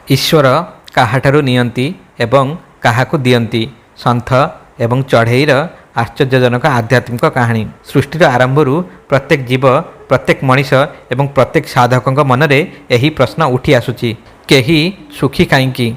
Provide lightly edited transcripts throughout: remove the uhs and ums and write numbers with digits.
ईश्वर काहाठारु नियंती एवं काहाकु दियंती सन्थ एवं चढ़ईर आश्चर्यजनक आध्यात्मिक कहानी। सृष्टिर आरंभरू प्रत्येक जीव प्रत्येक मनीष एवं प्रत्येक साधक मनरे यही प्रश्न उठी आसुची, केही सुखी काहींकी,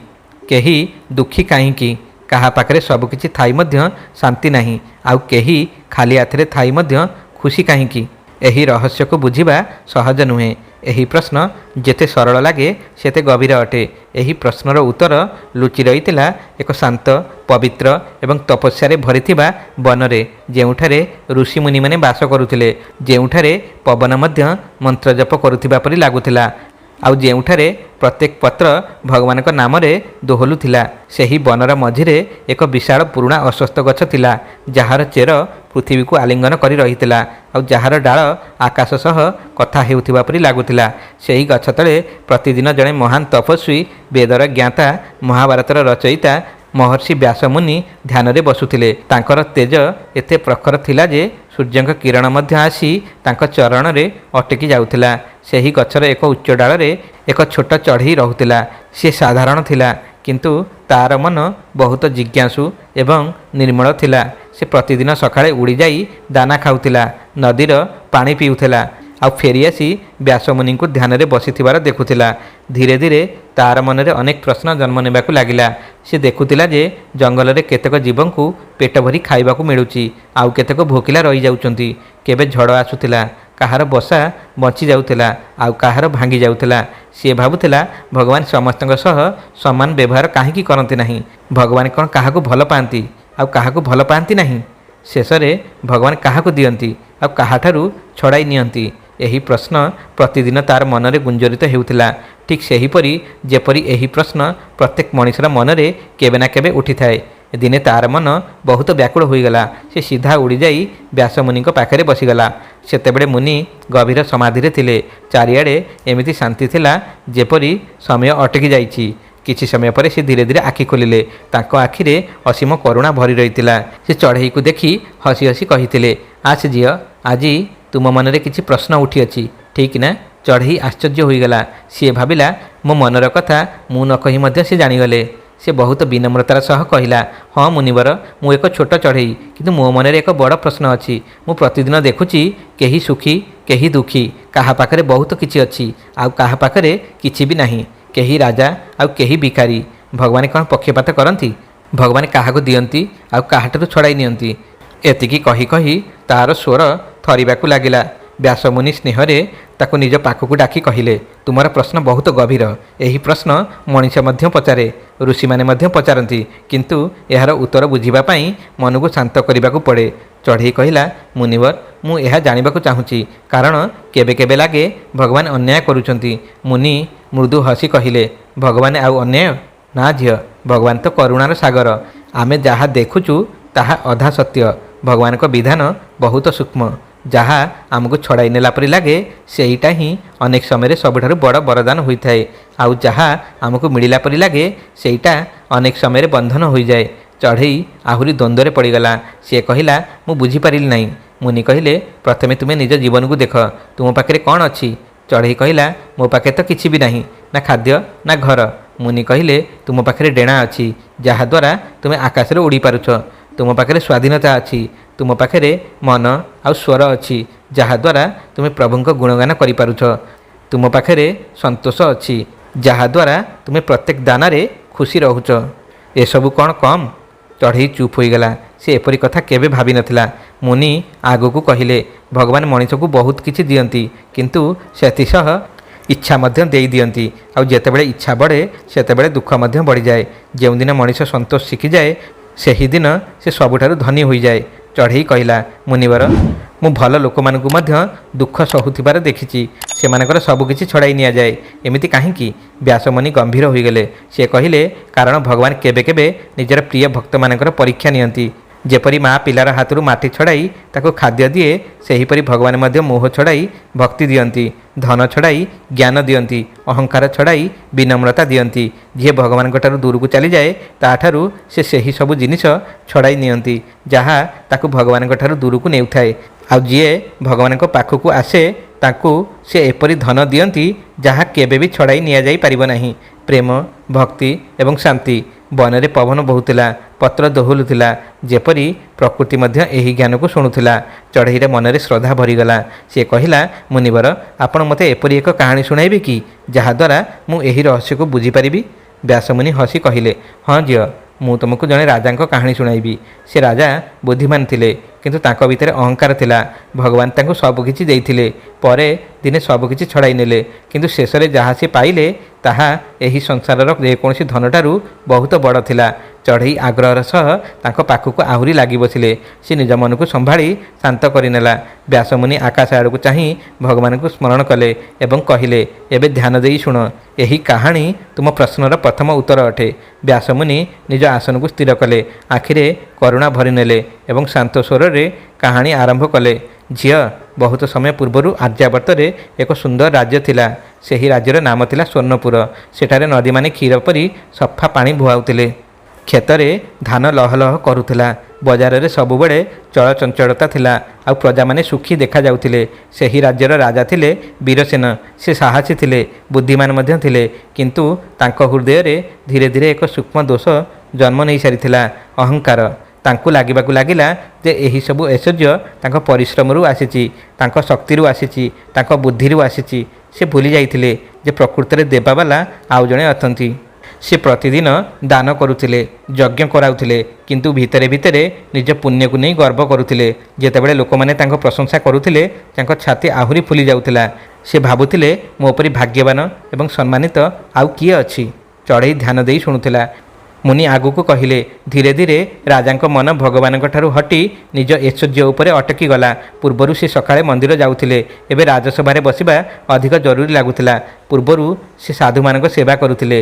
केही दुखी काहींकी, काहा पाखरे सबकिछि थाई मध्य शांति नाही, आउ केही खाली हाथरे थाई मध्य खुशी काहींकी। एही रहस्य को बुझिबा सहज नुहे। एही प्रश्न जेते सरल लागे सेते गभीर अटे। एही प्रश्नर उत्तर लुचि रहितिला एक शांत पवित्र एवं तपस्या भरीथिबा वनरे, जेउठारे ऋषि मुनि माने बास करुथिले, जेउठारे पवन मध्य मंत्र जप करुथिबा परि लागुथिला, आउ जेउठारे प्रत्येक पत्र भगवान नाम दोहलुथिला। सेही बनर मझिरे एक विशाल पुराणा अश्वत्थ गछ थिला, जार चेर पृथ्वी को आलिंगन करी रहितिला, आउ जार डाल आकाश सह कथा हेउथिबा परि लागुथिला। सेही गछ तळे प्रतिदिन जणे महान तपस्वी वेदर ज्ञाता महाभारतर रचयिता महर्षि व्यास मुनि ध्यान रे बसुथिले। तांकर तेज एते प्रखर थिला जे सूर्यंक किरण मध्य आसी तांक चरण रे अटकी जाउथिला। सेही गछर एक उच्च डाल रे एक छोट चढ़ई रहुथिला। से साधारण थिला, किंतु तार मन बहुत जिज्ञासु एवं निर्मल थिला। से प्रतिदिन सकाळे उड़ी जाई दाना खाउथिला, नदीर पानी पीउथिला, आउ फेरी आसी व्यासमुनि को ध्यान रे बसिथिबार देखुथिला। धीरे धीरे तार मन रे अनेक प्रश्न जन्म नेबाकु लागिला। से देखुथिला जे जंगल रे केतेक जीवंकु पेट भरी खाइबाकु मिलुची, आउ केतेक भोकिला रही जाउचंती। केबे झड़ आसुथिला, काहार बसा बंची जाउथिला, आउ काहार भांगी जाउथिला। से भाबुथिला भगवान समस्तଙ୍କ सह समान व्यवहार काहेकि करंती नाही। भगवान कोन काहाकु भल पांती आउ काहाकु भल पांती नाही। शेषरे भगवान काहाकु दियंती आउ काहाठारु छड़ाई नियंती। एही प्रश्न प्रतिदिन तार मनरे गुंजरित हेउथिला। ठीक सेहीपरि जेपरि एही प्रश्न प्रत्येक मनुष्यर मनरे केबे ना केबे उठी थाए। दिने तार मन बहुत व्याकुल होईगला। से सीधा उड़ी जाई व्यास मुनि पाखरे बसीगला। सेतेबेले मुनि गभीर समाधि थिले। चारिआडे एमिति शांति थिला जेपरि समय अटकी जाइछि। किछि समय पर से धीरे धीरे आखि खोलिले। तांको आखिरे असीम करुणा भरी रहितिला। से चढ़ई को देखि हसी हसी कहिथिले, आस झियो, आजी तुम मनरे किछि प्रश्न उठी अछि, ठीक ना? चढ़ई आश्चर्य होईगला। सी भाविला मो मनर कथा मु न कहि मध्य से जानिगले। से बहुत विनम्रतार सह कहिला, हाँ मुनिवर, मु एक छोट चढ़ई, किंतु मो मनरे एक बड़ प्रश्न अछि। मु प्रतिदिन देखुछि केही सुखी केही दुखी, काहा पाखरे बहुत किछि अछि आउ काहा पाखरे किछि भी नाही, केही राजा आउ केही भिखारी। भगवान कौन पक्षपात करती? भगवान काहाकु दियंती आउ काहाठारु छड़ाई नियंती। एतिकी कही कही तार स्वर थरिबाकु लागिला। व्यासमुनि स्नेहरे ताकु निज पाखकु डाकी कहिले, तुमर प्रश्न बहुत गभीर। एही प्रश्न मनीष मध्य पचारे, ऋषि माने मध्य पचारती, किंतु एहार उत्तर बुझिबा पई मनकु शांत करिबाकु पड़े। चढ़ई कहिला, मुनिवर, मु एहा जानिबाकु चाहुची, कारण केबे केबे लागे भगवान अन्याय करूचंती। मुनि मृदु हसी कहिले, भगवान आउ अन्याय ना झियो, भगवान तो करुणार सागर। आमे जहा देखुचु ताहा अधा सत्य। भगवान को विधान बहुत सूक्ष्म। जहा आमको छड़ाई नेला परि लागे सेईटा ही अनेक समय सबुठारु बड़ वरदान होइथाए, आउ जहा आमको मिलिला परि लागे सेईटा अनेक समय बंधन होई जाए। चढ़ई आहुरी द्वंद्वरे पड़ीगला। सी कहिला, मु बुझी पारिली नाही। मुनि कहिले, प्रथमे तुमे निज जीवन को देख, तुम पाखे कौन अच्छी? चढ़ई कहिला, मो पाखे तो किछि भी नाही, ना खाद्य ना घर। मुनि कहिले, तुम पाखे डेणा अच्छी, जहाद्वारा तुमे आकाश उड़ी पारुछ। तुम पाखे स्वाधीनता अच्छी, तुम पाखे मन आउ स्वर अच्छी, जहाद्वारा तुम्हें प्रभुंक गुणगान करिपारुछ। तुम पाखे संतोष अच्छी, जहाद्वारा तुम्हें प्रत्येक दानारे खुशी रहुछ। एसबु कौन कम? चढ़ई चुप होईगला। से एपरी कथा केबे भाभी नथिला। मुनि आगकू कहिले, भगवान मनीष को बहुत किछि दियंती, किंतु सेतिसह इच्छा मध्य देई दियंती, आउ जेतेबेले इच्छा बढ़े सेतेबेले दुख मध्य बढ़ी जाए। जेउ दिन मनीष संतोष शिखि जाए सेही दिन से सबुठारु धनी होई जाए। चढ़ई कहिला, मुनिवर, मु भल लोक मानकु मध्य दुख सहुथिबार देखिछि, सेमानकर सब किछि छड़ाई निया जाए, एमिति काहेकि? व्यासमुनि गंभीर होईगले। से कहिले, कारण भगवान केबे केबे निजर प्रिय भक्त मानकर परीक्षा नियंती। जेपरी माँ पिलार हाथरू माटी छड़ाई ताको खाद्य दिए, सेहीपरि भगवान मध्य मोह छड़ाई भक्ति दियंती, धन छड़ाई ज्ञान दियंती, अहंकार छड़ाई विनम्रता दियंती। जे भगवान ठारू दूर को चली जाए ताठारू से सही सबु जिनिस छड़ाई नियंती, जहा ताकु भगवान ठारू दूर को नेउथाए। आउ जे भगवान पाखकु आसे ताकू से एपरी धन दियंती जहा केबे भी छड़ाई निया जाई परिबो नाही। ପ୍ରେମ, ଭକ୍ତି ଏବଂ ଶାନ୍ତି। ବନରେ ପବନ ବହୁଥିଲା, ପତ୍ର ଦୋହଲୁଥିଲା, ଯେପରି ପ୍ରକୃତି ମଧ୍ୟ ଏହି ଜ୍ଞାନକୁ ଶୁଣୁଥିଲା। ଚଢ଼େଇର ମନରେ ଶ୍ରଦ୍ଧା ଭରିଗଲା। ସେ କହିଲା, ମୁନିବର, ଆପଣ ମୋତେ ଏପରି ଏକ କାହାଣୀ ଶୁଣାଇବେ କି ଯାହାଦ୍ୱାରା ମୁଁ ଏହି ରହସ୍ୟକୁ ବୁଝିପାରିବି? ବ୍ୟାସମୁନି ହସି କହିଲେ, ହଁ ଝିଅ, ମୁଁ ତୁମକୁ ଜଣେ ରାଜାଙ୍କ କାହାଣୀ ଶୁଣାଇବି। ସେ ରାଜା ବୁଦ୍ଧିମାନ ଥିଲେ, କିନ୍ତୁ ତାଙ୍କ ଭିତରେ ଅହଙ୍କାର ଥିଲା। ଭଗବାନ ତାଙ୍କୁ ସବୁକିଛି ଦେଇଥିଲେ, ପରେ ଦିନେ ସବୁକିଛି ଛଡ଼ାଇ ନେଲେ, କିନ୍ତୁ ଶେଷରେ ଯାହା ସେ ପାଇଲେ ତାହା ଏହି ସଂସାରର ଯେକୌଣସି ଧନଠାରୁ ବହୁତ ବଡ଼ ଥିଲା। ଚଢ଼େଇ ଆଗ୍ରହର ସହ ତାଙ୍କ ପାଖକୁ ଆହୁରି ଲାଗି ବସିଲେ। ସେ ନିଜ ମନକୁ ସମ୍ଭାଳି ଶାନ୍ତ କରିନେଲା। ବ୍ୟାସମୁନି ଆକାଶ ଆଡ଼କୁ ଚାହିଁ ଭଗବାନଙ୍କୁ ସ୍ମରଣ କଲେ ଏବଂ କହିଲେ, ଏବେ ଧ୍ୟାନ ଦେଇ ଶୁଣ, ଏହି କାହାଣୀ ତୁମ ପ୍ରଶ୍ନର ପ୍ରଥମ ଉତ୍ତର ଅଟେ। ବ୍ୟାସମୁନି ନିଜ ଆସନକୁ ସ୍ଥିର କଲେ, ଆଖିରେ କରୁଣା ଭରିନେଲେ ଏବଂ ଶାନ୍ତ ସ୍ୱରରେ କାହାଣୀ ଆରମ୍ଭ କଲେ। ଝିଅ, ବହୁତ ସମୟ ପୂର୍ବରୁ ଆର୍ଯ୍ୟାବର୍ତ୍ତରେ ଏକ ସୁନ୍ଦର ରାଜ୍ୟ ଥିଲା। ସେହି ରାଜ୍ୟର ନାମ ଥିଲା ସ୍ୱର୍ଣ୍ଣପୁର। ସେଠାରେ ନଦୀମାନେ କ୍ଷୀର ପରି ସଫା ପାଣି ବୁହାଉଥିଲେ। କ୍ଷେତରେ ଧାନ ଲହଲହ କରୁଥିଲା। ବଜାରରେ ସବୁବେଳେ ଚଳଚଞ୍ଚଳତା ଥିଲା, ଆଉ ପ୍ରଜାମାନେ ସୁଖୀ ଦେଖାଯାଉଥିଲେ। ସେହି ରାଜ୍ୟର ରାଜା ଥିଲେ ବୀରସେନ। ସେ ସାହସୀ ଥିଲେ, ବୁଦ୍ଧିମାନ ମଧ୍ୟ ଥିଲେ, କିନ୍ତୁ ତାଙ୍କ ହୃଦୟରେ ଧୀରେ ଧୀରେ ଏକ ସୂକ୍ଷ୍ମ ଦୋଷ ଜନ୍ମ ନେଇସାରିଥିଲା, ଅହଙ୍କାର। ତାଙ୍କୁ ଲାଗିବାକୁ ଲାଗିଲା ଯେ ଏହିସବୁ ଐଶ୍ୱର୍ଯ୍ୟ ତାଙ୍କ ପରିଶ୍ରମରୁ ଆସିଛି, ତାଙ୍କ ଶକ୍ତିରୁ ଆସିଛି, ତାଙ୍କ ବୁଦ୍ଧିରୁ ଆସିଛି। ସେ ଭୁଲି ଯାଇଥିଲେ ଯେ ପ୍ରକୃତରେ ଦେବାବାଲା ଆଉ ଜଣେ ଅଛନ୍ତି। ସେ ପ୍ରତିଦିନ ଦାନ କରୁଥିଲେ, ଯଜ୍ଞ କରାଉଥିଲେ, କିନ୍ତୁ ଭିତରେ ଭିତରେ ନିଜ ପୁଣ୍ୟକୁ ନେଇ ଗର୍ବ କରୁଥିଲେ। ଯେତେବେଳେ ଲୋକମାନେ ତାଙ୍କ ପ୍ରଶଂସା କରୁଥିଲେ, ତାଙ୍କ ଛାତି ଆହୁରି ଫୁଲି ଯାଉଥିଲା। ସେ ଭାବୁଥିଲେ, ମୋ ପରି ଭାଗ୍ୟବାନ ଏବଂ ସମ୍ମାନିତ ଆଉ କିଏ ଅଛି? ଚଢ଼େଇ ଧ୍ୟାନ ଦେଇ ଶୁଣୁଥିଲା। ମୁନି ଆଗକୁ କହିଲେ, ଧୀରେ ଧୀରେ ରାଜାଙ୍କ ମନ ଭଗବାନଙ୍କ ଠାରୁ ହଟି ନିଜ ଐଶ୍ୱର୍ଯ୍ୟ ଉପରେ ଅଟକିଗଲା। ପୂର୍ବରୁ ସେ ସକାଳେ ମନ୍ଦିର ଯାଉଥିଲେ, ଏବେ ରାଜସଭାରେ ବସିବା ଅଧିକ ଜରୁରୀ ଲାଗୁଥିଲା। ପୂର୍ବରୁ ସେ ସାଧୁମାନଙ୍କ ସେବା କରୁଥିଲେ,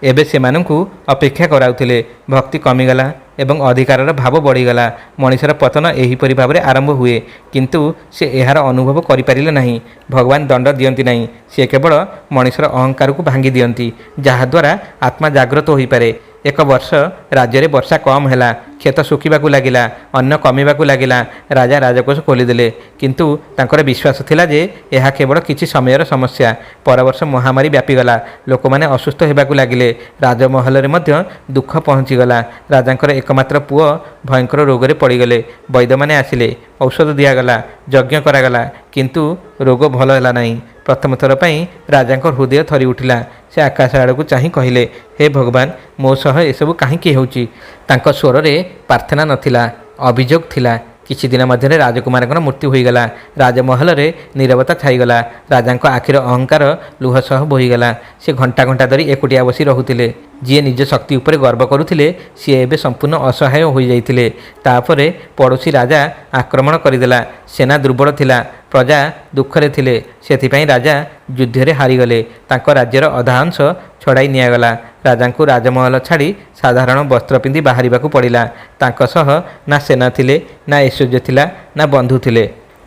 ଏବେ ସେମାନଙ୍କୁ ଅପେକ୍ଷା କରାଉଥିଲେ। ଭକ୍ତି କମିଗଲା ଏବଂ ଅଧିକାରର ଭାବ ବଢ଼ିଗଲା। ମଣିଷର ପତନ ଏହିପରି ଭାବରେ ଆରମ୍ଭ ହୁଏ, କିନ୍ତୁ ସେ ଏହାର ଅନୁଭବ କରିପାରିଲେ ନାହିଁ। ଭଗବାନ ଦଣ୍ଡ ଦିଅନ୍ତି ନାହିଁ, ସେ କେବଳ ମଣିଷର ଅହଙ୍କାରକୁ ଭାଙ୍ଗି ଦିଅନ୍ତି, ଯାହାଦ୍ୱାରା ଆତ୍ମା ଜାଗ୍ରତ ହୋଇପାରେ। ଏକ ବର୍ଷ ରାଜ୍ୟରେ ବର୍ଷା କମ୍ ହେଲା, କ୍ଷେତ ଶୁଖିବାକୁ ଲାଗିଲା, ଅନ୍ନ କମିବାକୁ ଲାଗିଲା। ରାଜା ରାଜକୋଷ ଖୋଲିଦେଲେ, କିନ୍ତୁ ତାଙ୍କର ବିଶ୍ୱାସ ଥିଲା ଯେ ଏହା କେବଳ କିଛି ସମୟର ସମସ୍ୟା। ପର ବର୍ଷ ମହାମାରୀ ବ୍ୟାପିଗଲା, ଲୋକମାନେ ଅସୁସ୍ଥ ହେବାକୁ ଲାଗିଲେ। ରାଜମହଲରେ ମଧ୍ୟ ଦୁଃଖ ପହଞ୍ଚିଗଲା। ରାଜାଙ୍କର ଏକମାତ୍ର ପୁଅ ଭୟଙ୍କର ରୋଗରେ ପଡ଼ିଗଲେ। ବୈଦ୍ୟମାନେ ଆସିଲେ, ଔଷଧ ଦିଆଗଲା, ଯଜ୍ଞ କରାଗଲା, କିନ୍ତୁ ରୋଗ ଭଲ ହେଲା ନାହିଁ। ପ୍ରଥମ ଥର ପାଇଁ ରାଜାଙ୍କ ହୃଦୟ ଥରି ଉଠିଲା। ସେ ଆକାଶ ଆଡ଼କୁ ଚାହିଁ କହିଲେ, ହେ ଭଗବାନ, ମୋ ସହ ଏସବୁ କାହିଁକି ହେଉଛି? ତାଙ୍କ ସ୍ୱରରେ ପ୍ରାର୍ଥନା ନଥିଲା, ଅଭିଯୋଗ ଥିଲା। କିଛି ଦିନ ମଧ୍ୟରେ ରାଜକୁମାରଙ୍କର ମୃତ୍ୟୁ ହୋଇଗଲା। ରାଜମହଲରେ ନୀରବତା ଛାଇଗଲା। ରାଜାଙ୍କ ଆଖିର ଅହଙ୍କାର ଲୁହ ସହ ବୋହିଗଲା। ସେ ଘଣ୍ଟା ଘଣ୍ଟା ଧରି ଏକୁଟିଆ ବସି ରହୁଥିଲେ। ଯିଏ ନିଜ ଶକ୍ତି ଉପରେ ଗର୍ବ କରୁଥିଲେ, ସିଏ ଏବେ ସମ୍ପୂର୍ଣ୍ଣ ଅସହାୟ ହୋଇଯାଇଥିଲେ। ତାପରେ ପଡ଼ୋଶୀ ରାଜା ଆକ୍ରମଣ କରିଦେଲା। ସେନା ଦୁର୍ବଳ ଥିଲା, ପ୍ରଜା ଦୁଃଖରେ ଥିଲେ। ସେଥିପାଇଁ ରାଜା ଯୁଦ୍ଧରେ ହାରିଗଲେ। ତାଙ୍କ ରାଜ୍ୟର ଅଧା ଅଂଶ ଛଡ଼ାଇ ନିଆଗଲା। ରାଜାଙ୍କୁ ରାଜମହଲ ଛାଡ଼ି ସାଧାରଣ ବସ୍ତ୍ର ପିନ୍ଧି ବାହାରିବାକୁ ପଡ଼ିଲା। ତାଙ୍କ ସହ ନା ସେନା ଥିଲେ, ନା ଐଶ୍ୱର୍ଯ୍ୟ ଥିଲା, ନା ବନ୍ଧୁ ଥିଲେ।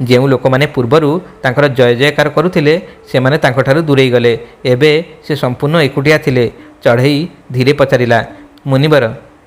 ଯେଉଁ ଲୋକମାନେ ପୂର୍ବରୁ ତାଙ୍କର ଜୟ ଜୟକାର କରୁଥିଲେ, ସେମାନେ ତାଙ୍କଠାରୁ ଦୂରେଇ ଗଲେ। ଏବେ ସେ ସମ୍ପୂର୍ଣ୍ଣ ଏକୁଟିଆ ଥିଲେ। ଚଢ଼େଇ ଧୀରେ ପଚାରିଲା, ମୁନିବର?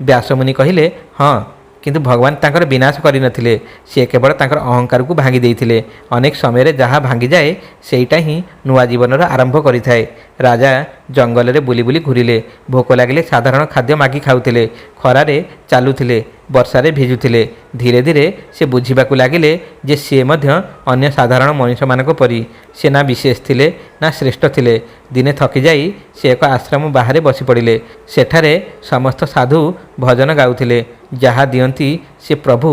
ବ୍ୟାସମୁନି କହିଲେ, ହଁ, କିନ୍ତୁ ଭଗବାନ ତାଙ୍କର ବିନାଶ କରିନଥିଲେ, ସେ କେବଳ ତାଙ୍କର ଅହଙ୍କାରକୁ ଭାଙ୍ଗି ଦେଇଥିଲେ। ଅନେକ ସମୟରେ ଯାହା ଭାଙ୍ଗିଯାଏ, ସେଇଟା ହିଁ ନୂଆ ଜୀବନର ଆରମ୍ଭ କରିଥାଏ। ରାଜା ଜଙ୍ଗଲରେ ବୁଲି ବୁଲି ଘୂରିଲେ। ଭୋକ ଲାଗିଲେ ସାଧାରଣ ଖାଦ୍ୟ ମାଗି ଖାଉଥିଲେ, ଖରାରେ ଚାଲୁଥିଲେ, ବର୍ଷାରେ ଭିଜୁଥିଲେ। ଧୀରେ ଧୀରେ ସେ ବୁଝିବାକୁ ଲାଗିଲେ ଯେ ସିଏ ମଧ୍ୟ ଅନ୍ୟ ସାଧାରଣ ମଣିଷମାନଙ୍କ ପରି। ସେ ନା ବିଶେଷ ଥିଲେ, ନା ଶ୍ରେଷ୍ଠ ଥିଲେ। ଦିନେ ଥକିଯାଇ ସେ ଏକ ଆଶ୍ରମ ବାହାରେ ବସି ପଡ଼ିଲେ। ସେଠାରେ ସମସ୍ତ ସାଧୁ ଭଜନ ଗାଉଥିଲେ। ଯାହା ଦିଅନ୍ତି ସେ ପ୍ରଭୁ,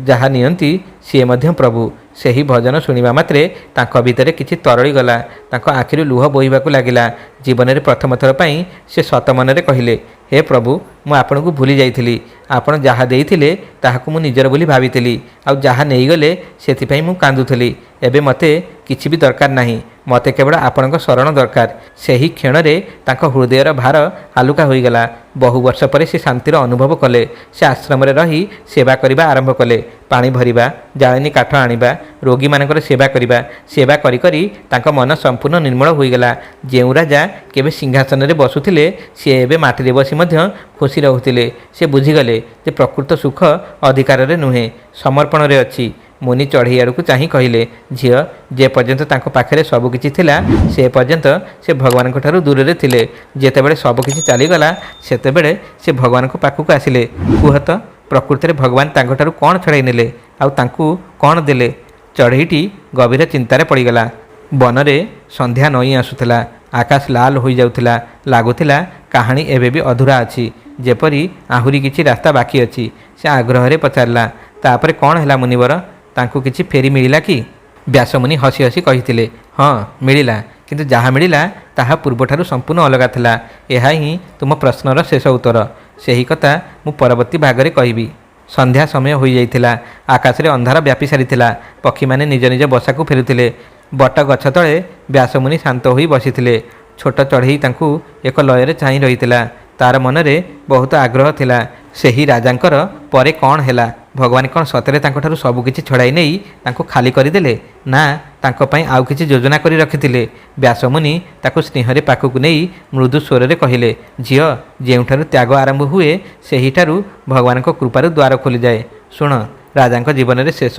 ଯାହା ନିଅନ୍ତି ସିଏ ମଧ୍ୟ ପ୍ରଭୁ। ସେହି ଭଜନ ଶୁଣିବା ମାତ୍ରେ ତାଙ୍କ ଭିତରେ କିଛି ତରଳିଗଲା। ତାଙ୍କ ଆଖିରୁ ଲୁହ ବୋହିବାକୁ ଲାଗିଲା। ଜୀବନରେ ପ୍ରଥମ ଥର ପାଇଁ ସେ ସତ ମନରେ କହିଲେ, ହେ ପ୍ରଭୁ, ମୁଁ ଆପଣଙ୍କୁ ଭୁଲି ଯାଇଥିଲି। ଆପଣ ଯାହା ଦେଇଥିଲେ ତାହାକୁ ମୁଁ ନିଜର ବୋଲି ଭାବିଥିଲି, ଆଉ ଯାହା ନେଇଗଲେ ସେଥିପାଇଁ ମୁଁ କାନ୍ଦୁଥିଲି। ଏବେ ମୋତେ କିଛି ବି ଦରକାର ନାହିଁ, ମୋତେ କେବଳ ଆପଣଙ୍କ ଶରଣ ଦରକାର। ସେହି କ୍ଷଣରେ ତାଙ୍କ ହୃଦୟର ଭାର ହାଲୁକା ହୋଇଗଲା। ବହୁ ବର୍ଷ ପରେ ସେ ଶାନ୍ତିର ଅନୁଭବ କଲେ। ସେ ଆଶ୍ରମରେ ରହି ସେବା କରିବା ଆରମ୍ଭ କଲେ। ପାଣି ଭରିବା, ଜାଳେଣି କାଠ ଆଣିବା, ରୋଗୀମାନଙ୍କର ସେବା କରିବା। ସେବା କରି କରି ତାଙ୍କ ମନ ସମ୍ପୂର୍ଣ୍ଣ ନିର୍ମଳ ହୋଇଗଲା। ଯେଉଁ ରାଜା କେବେ ସିଂହାସନରେ ବସୁଥିଲେ, ସିଏ ଏବେ ମାଟିରେ ବସି ମଧ୍ୟ ଖୁସି ରହୁଥିଲେ। ସେ ବୁଝିଗଲେ ଯେ ପ୍ରକୃତ ସୁଖ ଅଧିକାରରେ ନୁହେଁ, ସମର୍ପଣରେ ଅଛି। मुनि चढ़ई आड़ को चाह कहले झील जे पर्यंत तांको पाखरे सबकिछि थिला से पर्यंत से भगवान ठारू दूर रे थिले जेतेबेले सबकिछि चलीगला सेतेबेले से भगवान को पाखक आसिले कुह तो प्रकृति में भगवान तांको ठारू कौन छड़ाई नेले आउ तांकू कौन देले। चढ़ईटी गभीर चिंतार पड़गला। बनरे संध्या नई आसुला आकाश लाल हो जाउथिला लागुथिला कहानी एबे भी अधूरा अछि जेपरी आहुरी किछि रास्ता बाकी अछि। से आग्रह पचारला तापर कौन है मुनिवर तांकु किछि फेरी मिलिला कि? व्यासमुनि हसी हसी कहिथिले हाँ मिलिला किंतु जहाँ मिलिला ताहा पूर्वठारु संपूर्ण अलग थिला। यह ही तुम प्रश्नर शेष उत्तर। सही कथा मु परवर्ती भागरे कहिबी। संध्या समय हो जाइथिला आकाश रे अंधार व्यापी सारिथिला पक्षी माने निज निज बसा को फेरुथिले। बट गछ तले व्यासमुनि शांत होई बसिथिले। छोट चढ़ई तांकु एक लୟରେ चाहि रहिथिला। तार मनरे बहुत आग्रह थिला सेही राजांकर परे कौन हैला भगवान कौन सतरे तांको ठारू सबु किछि छड़ाई नहीं तांको खाली करदेले ना तांको पई आउ किछि योजना करी रखिथिले। व्यासमुनि ताको स्नेहरे पाखकु नहीं मृदु स्वर रे कहिले झियो जेउठारू त्याग आरंभ हुए सेही ठारू भगवान को कृपारू द्वार खोली जाए। सुन राजांको जीवन रे शेष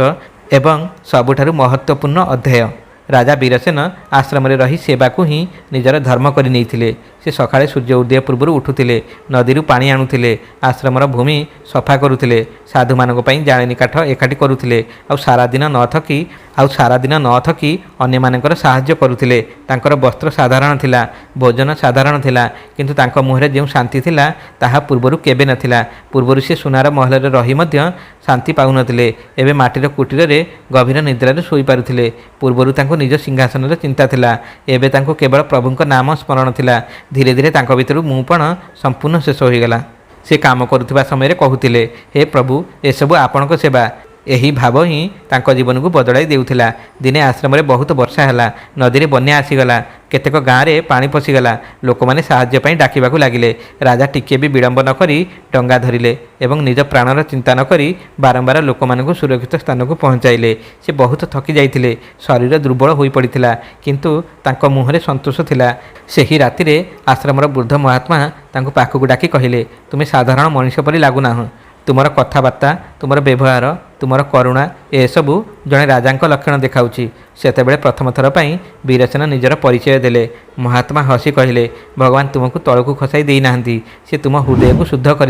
एवं सबुठारू महत्वपूर्ण अध्याय। राजा वीरसेन आश्रम रे रही सेवा को ही निजर धर्म करि नैथिले। से सकाळे सूर्य उदय पूर्व उठुथिले नदी रु पानी आणुथिले आश्रमर भूमि सफा करुथिले साधु मानक पई जाळेनी काठ एकाठी करुथिले आउ सारा दिन न थकी अन्य मानकर साहाय्य करुथिले। तांकर वस्त्र साधारण थिला भोजन साधारण थिला किंतु तांको मुहरे जेउ शांति थिला ताहा पूर्वरु केबे नथिला। पूर्वरु से सुनार महल रे रही मध्य शांति पाउ नथिले एबे माटीर कुटीर रे गभीर निद्रा रे सोई पारुथिले। पूर्वरु तांको निज सिंहासन रे चिंता थिला एबे तांको केवल प्रभुंक नाम स्मरण थिला। धीरे धीरे तांको भितरु मुपण संपूर्ण शेष होईगला। से काम करुथिबा समय कहूथिले हे प्रभु एसबु आपणक सेवा। यही भाव ही तांको जीवन को बदलाई देउथिला। दिने आश्रम रे बहुत वर्षा हैला नदी रे बन्या आसीगला केतेक गाँव रे पानी पशिगला लोक माने साहाय्य पई डाकिबाकू लागिले। राजा टिके भी विलंब न करी डंगा धरिले एवं निज प्राणर चिंता न करी बारंबार लोक मानकु सुरक्षित स्थान को पहुंचाइले। से बहुत थकी जाइथिले शरीर दुर्बल होई पड़िथिला किंतु तांको मुहरे संतोष थिला। सेही राति रे आश्रमर वृद्ध महात्मा तांको पाखकु डाकी कहिले तुमे साधारण मनुष्य परि लागु नाह। तुमर कथबार्ता तुमर व्यवहार तुमर करुणा एसबू जड़े राजा लक्षण देखाऊँगी। सेतेबेले प्रथम थर पर वीरसेन निजर परिचय देले। महात्मा हसी कहले भगवान तुमको तलकू खसाई देना से तुम हृदय को शुद्ध कर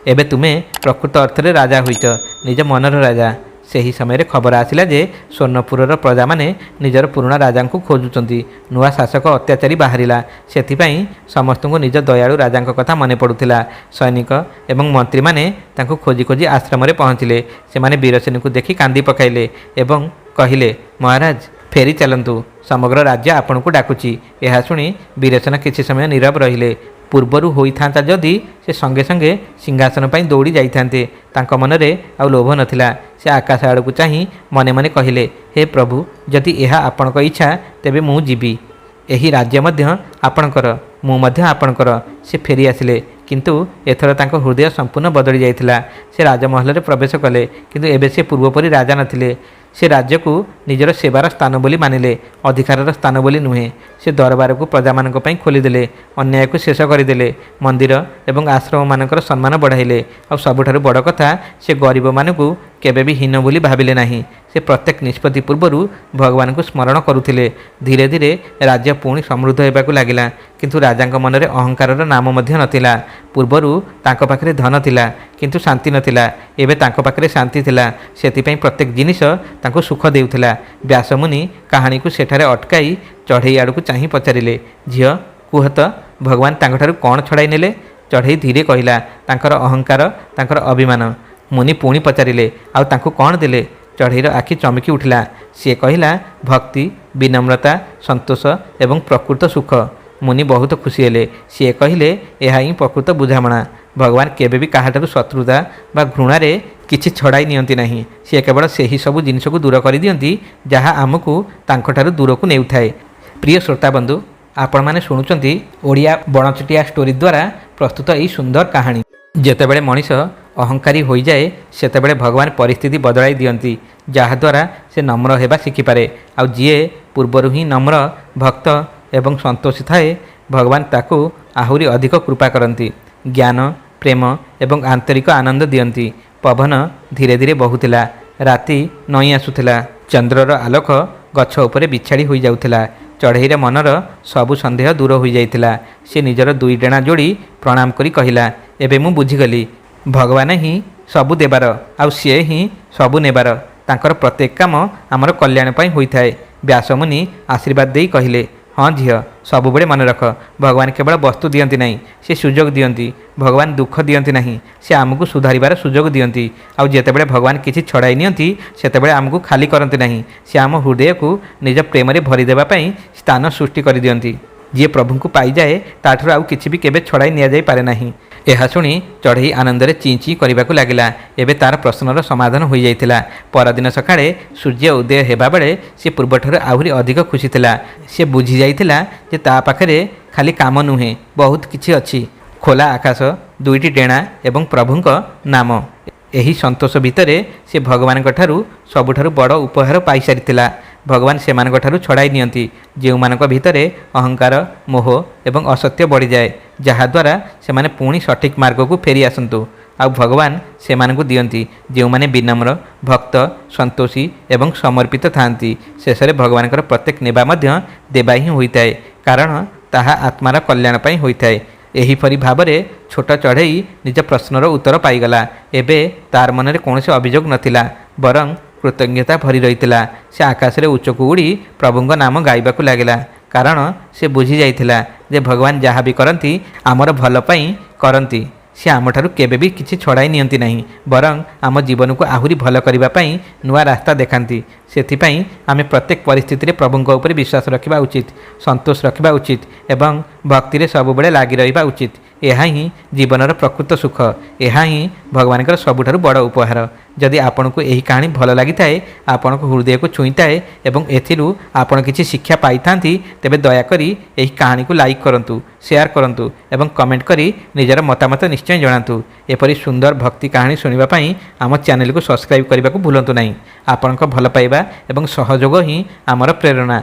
एबे तुमे प्रकृत अर्थ में राजा होइच निज मनर राजा। सही समय खबर आसिला जे स्वर्णपुरर प्रजा माने निजर पुराणा राजा को खोजुचंती। नुआ शासक अत्याचारी बाहरिला सेथिपाई समस्त को निज दयालु राजा कथा मन पड़ुथिला। सैनिक एवं मंत्री माने तांको खोजी खोजी आश्रम रे पहुँचिले। से माने वीरसेन को देखि कांदी पकाइले एवं कहिले महाराज फेरी चलंतु समग्र राज्य आपण को डाकुची। यह शुणी वीरसेन किछि समय नीरव रहिले। पूर्वरु होइथांता जदि से संगे संगे सिंहासन पर दौड़ी जाइथांते। तांको मनरे आउ लोभ नथिला। से आकाश आड़कू चाही मने मने कहिले हे प्रभु जदि यह आपणक इच्छा तेबे मु जीवी। एही राज्य मध्य आपणकर मु मध्य आपणकर। से फेरी आसिले किंतु एथर तांको हृदय संपूर्ण बदली जाइथिला। से राजमहल रे प्रवेश कले किंतु एबे से पूर्वपरी राजा नथिले। से राज्य को निजर सेवार स्थान बोली मानिले अधिकारर स्थान बोली नुहे। से दरबार को प्रजा मानक पई खोलीदेले अन्याय को शेष करदेले मंदिर एवं आश्रम मानकर सम्मान बढ़ाइले। और सबुठारु बड़ कथा से गरीब मानकु केबे भी हीन बोली भाबिले नाही। से प्रत्येक निष्पत्ति पूर्वरु भगवान को स्मरण करुथिले। धीरे धीरे राज्य पुणी समृद्ध हेबाकू लागिला किंतु राजांक मनरे अहंकारर नाम मध्य नथिला। पूर्वरु तांको पाखरे धन थिला किंतु शांति नथिला। एबे तांको पाखरे शांति थिला सेतिपई प्रत्येक जिनिस तांको सुख देउथिला। व्यासमुनि कहानी को सेठारे अटकाई चढ़ई आड़कू चाही पचारिले झियो कुह तो भगवान तांको कौन छड़ाई नेले। चढ़ई धीरे कहिला तांकर अहंकार तांकर अभिमान। मुनि पुणी पचारिले आउ तांको कौन देले। चढ़ईर आखि चमकी उठिला। सी कहिला भक्ति विनम्रता संतोष एवं प्रकृत सुख। मुनि बहुत खुशी हेले। सी कहिले यह ही प्रकृत बुझामणा। भगवान केबे भी काहाठारु शत्रुता बा घृणार किछि छड़ाई नियंती नहीं। सी केवल सही सबु जिनिस को दूर कर दियंती जहाँ आमको तांकोठारु दूर को नेउथाए। प्रिय श्रोता बंधु आपण माने शुणुचंती ओडिया बणचटिया स्टोरी द्वारा प्रस्तुत यही सुंदर कहानी। जेतेबेले मनीष अहंकारी हो जाए सेतेबेले भगवान परिस्थिति बदलाई दियंती जहाद्वारा से नम्र हेबा शिखिपारे। आउ जीए पूर्वरु ही नम्र भक्त एवं संतोषी थाए भगवान ताकू आहुरी अधिक कृपा करती ज्ञान प्रेम एवं आंतरिक आनंद दियंती। पवन धीरे धीरे बहुथिला ରାତି ନଇଁ ଆସୁଥିଲା। ଚନ୍ଦ୍ରର ଆଲୋକ ଗଛ ଉପରେ ବିଛାଡ଼ି ହୋଇଯାଉଥିଲା। ଚଢ଼େଇର ମନର ସବୁ ସନ୍ଦେହ ଦୂର ହୋଇଯାଇଥିଲା। ସେ ନିଜର ଦୁଇ ଡେଣା ଯୋଡ଼ି ପ୍ରଣାମ କରି କହିଲା, ଏବେ ମୁଁ ବୁଝିଗଲି, ଭଗବାନ ହିଁ ସବୁ ଦେବାର, ଆଉ ସିଏ ହିଁ ସବୁ ନେବାର। ତାଙ୍କର ପ୍ରତ୍ୟେକ କାମ ଆମର କଲ୍ୟାଣ ପାଇଁ ହୋଇଥାଏ। ବ୍ୟାସମୁନି ଆଶୀର୍ବାଦ ଦେଇ କହିଲେ, ହଁ ଝିଅ, ସବୁବେଳେ ମନେ ରଖ, ଭଗବାନ କେବଳ ବସ୍ତୁ ଦିଅନ୍ତି ନାହିଁ, ସେ ସୁଯୋଗ ଦିଅନ୍ତି। ଭଗବାନ ଦୁଃଖ ଦିଅନ୍ତି ନାହିଁ, ସେ ଆମକୁ ସୁଧାରିବାର ସୁଯୋଗ ଦିଅନ୍ତି। ଆଉ ଯେତେବେଳେ ଭଗବାନ କିଛି ଛଡ଼ାଇ ନିଅନ୍ତି, ସେତେବେଳେ ଆମକୁ ଖାଲି କରନ୍ତି ନାହିଁ, ସେ ଆମ ହୃଦୟକୁ ନିଜ ପ୍ରେମରେ ଭରିଦେବା ପାଇଁ ସ୍ଥାନ ସୃଷ୍ଟି କରିଦିଅନ୍ତି। ଯିଏ ପ୍ରଭୁଙ୍କୁ ପାଇଯାଏ, ତାଠାରୁ ଆଉ କିଛି ବି କେବେ ଛଡ଼ାଇ ନିଆଯାଇପାରେ ନାହିଁ। ଏହା ଶୁଣି ଚଢ଼େଇ ଆନନ୍ଦରେ ଚିଁ ଚିଁ କରିବାକୁ ଲାଗିଲା। ଏବେ ତାର ପ୍ରଶ୍ନର ସମାଧାନ ହୋଇଯାଇଥିଲା। ପରଦିନ ସକାଳେ ସୂର୍ଯ୍ୟ ଉଦୟ ହେବା ବେଳେ ସେ ପୂର୍ବଠାରୁ ଆହୁରି ଅଧିକ ଖୁସି ଥିଲା। ସେ ବୁଝିଯାଇଥିଲା ଯେ ତା ପାଖରେ ଖାଲି କାମ ନୁହେଁ, ବହୁତ କିଛି ଅଛି। ଖୋଲା ଆକାଶ, ଦୁଇଟି ଡେଣା ଏବଂ ପ୍ରଭୁଙ୍କ ନାମ। ଏହି ସନ୍ତୋଷ ଭିତରେ ସେ ଭଗବାନଙ୍କ ଠାରୁ ସବୁଠାରୁ ବଡ଼ ଉପହାର ପାଇସାରିଥିଲା। ଭଗବାନ ସେମାନଙ୍କ ଠାରୁ ଛଡ଼ାଇ ନିଅନ୍ତି ଯେଉଁମାନଙ୍କ ଭିତରେ ଅହଙ୍କାର, ମୋହ ଏବଂ ଅସତ୍ୟ ବଢ଼ିଯାଏ, ଯାହାଦ୍ୱାରା ସେମାନେ ପୁଣି ସଠିକ୍ ମାର୍ଗକୁ ଫେରି ଆସନ୍ତୁ। ଆଉ ଭଗବାନ ସେମାନଙ୍କୁ ଦିଅନ୍ତି ଯେଉଁମାନେ ବିନମ୍ର, ଭକ୍ତ, ସନ୍ତୋଷୀ ଏବଂ ସମର୍ପିତ ଥାଆନ୍ତି। ଶେଷରେ ଭଗବାନଙ୍କର ପ୍ରତ୍ୟେକ ନେବା ମଧ୍ୟ ଦେବା ହିଁ ହୋଇଥାଏ, କାରଣ ତାହା ଆତ୍ମାର କଲ୍ୟାଣ ପାଇଁ ହୋଇଥାଏ। ଏହିପରି ଭାବରେ ଛୋଟ ଚଢ଼େଇ ନିଜ ପ୍ରଶ୍ନର ଉତ୍ତର ପାଇଗଲା। ଏବେ ତାର ମନରେ କୌଣସି ଅଭିଯୋଗ ନଥିଲା, ବରଂ କୃତଜ୍ଞତା ଭରି ରହିଥିଲା। ସେ ଆକାଶରେ ଉଚ୍ଚକୁ ଉଡ଼ି ପ୍ରଭୁଙ୍କ ନାମ ଗାଇବାକୁ ଲାଗିଲା, କାରଣ ସେ ବୁଝିଯାଇଥିଲା ଯେ ଭଗବାନ ଯାହା ବି କରନ୍ତି ଆମର ଭଲ ପାଇଁ କରନ୍ତି। ସେ ଆମଠାରୁ କେବେ ବି କିଛି ଛଡ଼ାଇ ନିଅନ୍ତି ନାହିଁ, ବରଂ ଆମ ଜୀବନକୁ ଆହୁରି ଭଲ କରିବା ପାଇଁ ନୂଆ ରାସ୍ତା ଦେଖାନ୍ତି। ସେଥିପାଇଁ ଆମେ ପ୍ରତ୍ୟେକ ପରିସ୍ଥିତିରେ ପ୍ରଭୁଙ୍କ ଉପରେ ବିଶ୍ୱାସ ରଖିବା ଉଚିତ, ସନ୍ତୋଷ ରଖିବା ଉଚିତ ଏବଂ ଭକ୍ତିରେ ସବୁବେଳେ ଲାଗି ରହିବା ଉଚିତ। ଏହା ହିଁ ଜୀବନର ପ୍ରକୃତ ସୁଖ। ଏହା ହିଁ ଭଗବାନଙ୍କର ସବୁଠାରୁ ବଡ଼ ଉପହାର। ଯଦି ଆପଣଙ୍କୁ ଏହି କାହାଣୀ ଭଲ ଲାଗିଥାଏ, ଆପଣଙ୍କ ହୃଦୟକୁ ଛୁଇଁଥାଏ ଏବଂ ଏଥିରୁ ଆପଣ କିଛି ଶିକ୍ଷା ପାଇଥାନ୍ତି, ତେବେ ଦୟାକରି ଏହି କାହାଣୀକୁ ଲାଇକ୍ କରନ୍ତୁ, ସେୟାର କରନ୍ତୁ ଏବଂ କମେଣ୍ଟ କରି ନିଜର ମତାମତ ନିଶ୍ଚୟ ଜଣାନ୍ତୁ। ଏପରି ସୁନ୍ଦର ଭକ୍ତି କାହାଣୀ ଶୁଣିବା ପାଇଁ ଆମ ଚ୍ୟାନେଲକୁ ସବସ୍କ୍ରାଇବ୍ କରିବାକୁ ଭୁଲନ୍ତୁ ନାହିଁ। ଆପଣଙ୍କ ଭଲ ପାଇବା ଏବଂ ସହଯୋଗ ହିଁ ଆମର ପ୍ରେରଣା।